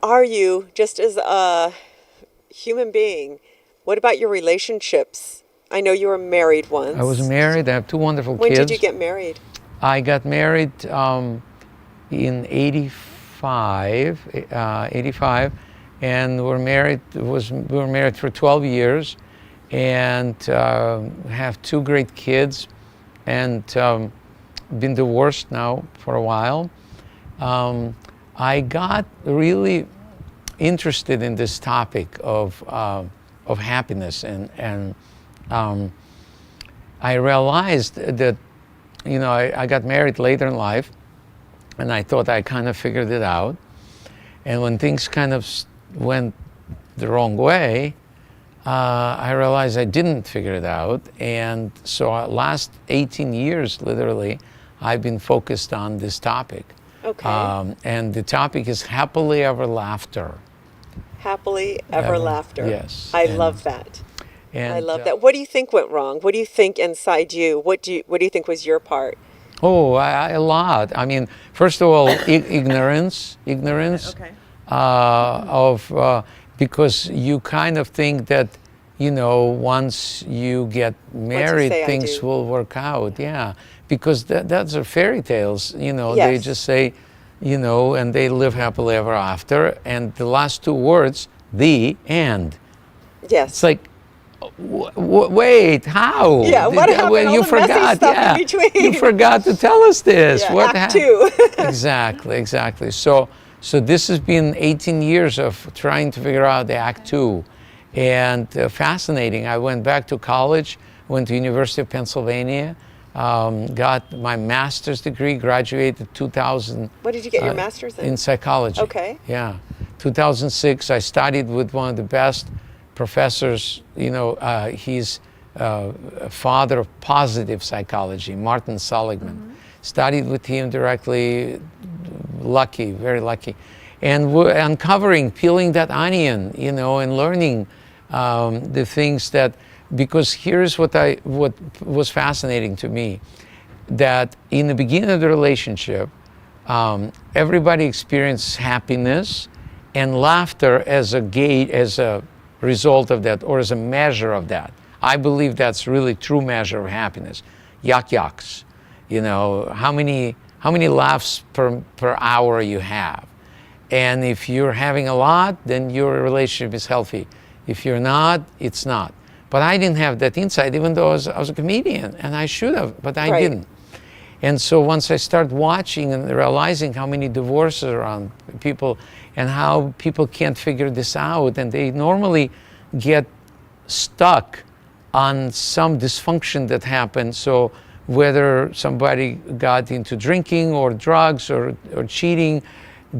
are you just as a human being? What about your relationships? I know you were married once. I was married. I have two wonderful kids. When did you get married? I got married in 85, and we were married for 12 years, and have two great kids, and been divorced now for a while. I got really interested in this topic of happiness, and I realized that, you know, I got married later in life, and I thought I kind of figured it out. And when things kind of went the wrong way, I realized I didn't figure it out. And so last 18 years, literally, I've been focused on this topic. Okay. And the topic is happily ever laughter. Happily ever laughter. Yes. I love that. And, I love that. What do you think went wrong? What do you think inside you? What do you think was your part? Oh, a lot. I mean, first of all, ignorance. Okay. Because you kind of think that, you know, once you get married, things will work out. Yeah, because that's a fairy tales. You know, Yes. They just say, you know, and they live happily ever after, and the last two words, the end. Yes. It's like, wait, how? Yeah, what happened? Well, All you the messy forgot. stuff Yeah, in between. you forgot to tell us this. Yeah, What act happened? 2. Exactly. So this has been 18 years of trying to figure out the Act 2, and fascinating. I went back to college, went to University of Pennsylvania, got my master's degree, graduated 2000. What did you get your master's in? In psychology. Okay. Yeah, 2006. I studied with one of the best professors. You know, he's a father of positive psychology, Martin Seligman. Mm-hmm. Studied with him directly. Lucky, very lucky, and we're uncovering, peeling that onion, you know, and learning the things that, because here's what was fascinating to me, that in the beginning of the relationship, everybody experienced happiness and laughter as a result of that, or as a measure of that. I believe that's really true measure of happiness. Yucks, you know, how many laughs per hour you have. And if you're having a lot, then your relationship is healthy. If you're not, it's not. But I didn't have that insight, even though I was a comedian, and I should have, but I didn't. And so once I started watching and realizing how many divorces are around people, and how people can't figure this out, and they normally get stuck on some dysfunction that happened. So whether somebody got into drinking or drugs or cheating,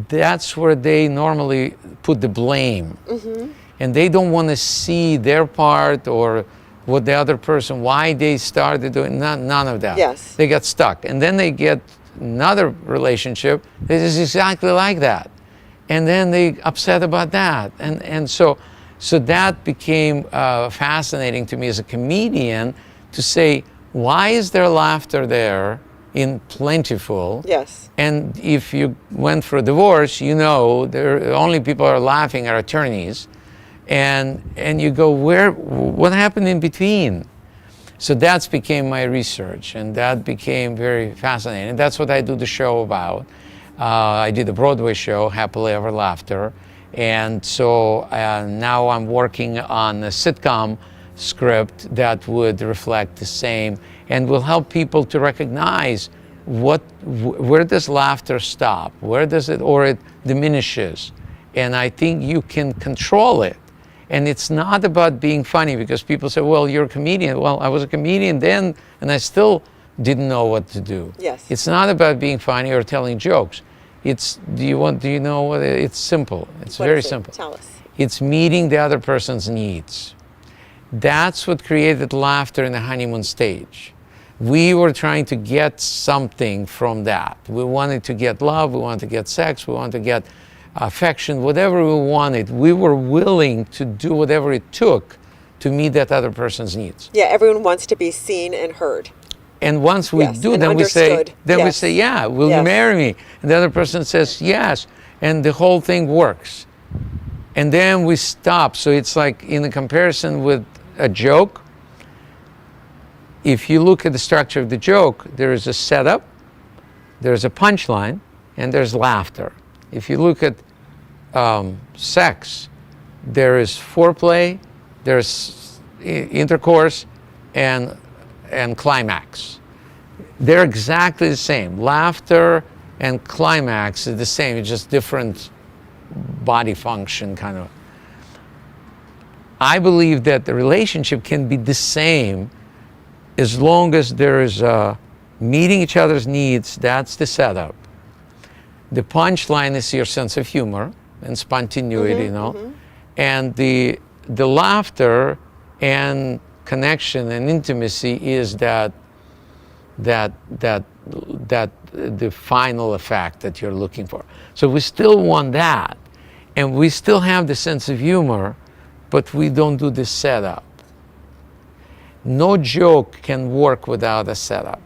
that's where they normally put the blame. Mm-hmm. And they don't want to see their part or what the other person, why they started doing, none of that. Yes. They got stuck. And then they get another relationship that is exactly like that. And then they upset about that. And so that became fascinating to me as a comedian, to say, why is there laughter there in plentiful? Yes. And if you went for a divorce, you know, the only people who are laughing are attorneys. And you go, what happened in between? So that's became my research, and that became very fascinating. And that's what I do the show about. I did a Broadway show, Happily Ever Laughter. And so now I'm working on a sitcom script that would reflect the same, and will help people to recognize where does laughter stop, where does it, or it diminishes. And I think you can control it. And it's not about being funny, because people say, well, you're a comedian. Well, I was a comedian then, and I still didn't know what to do. Yes. It's not about being funny or telling jokes. It's, do you know what, it's simple. It's very simple. Tell us. It's meeting the other person's needs. That's what created laughter in the honeymoon stage. We were trying to get something from that. We wanted to get love, we wanted to get sex, we wanted to get affection, whatever we wanted. We were willing to do whatever it took to meet that other person's needs. Yeah, everyone wants to be seen and heard. And once we do, and then we say, yes. yeah, will you marry me? And the other person says yes, and the whole thing works. and then we stop. So it's like in a comparison with a joke, if you look at the structure of the joke, there is a setup, there's a punchline, and there's laughter. If you look at sex, there is foreplay, there's intercourse, and climax. They're exactly the same. Laughter and climax is the same, it's just different body function kind of. I believe that the relationship can be the same as long as there is meeting each other's needs. That's the setup. The punchline is your sense of humor and spontaneity, and the laughter and connection and intimacy is that the final effect that you're looking for. So we still want that, and we still have the sense of humor, but we don't do the setup. No joke can work without a setup.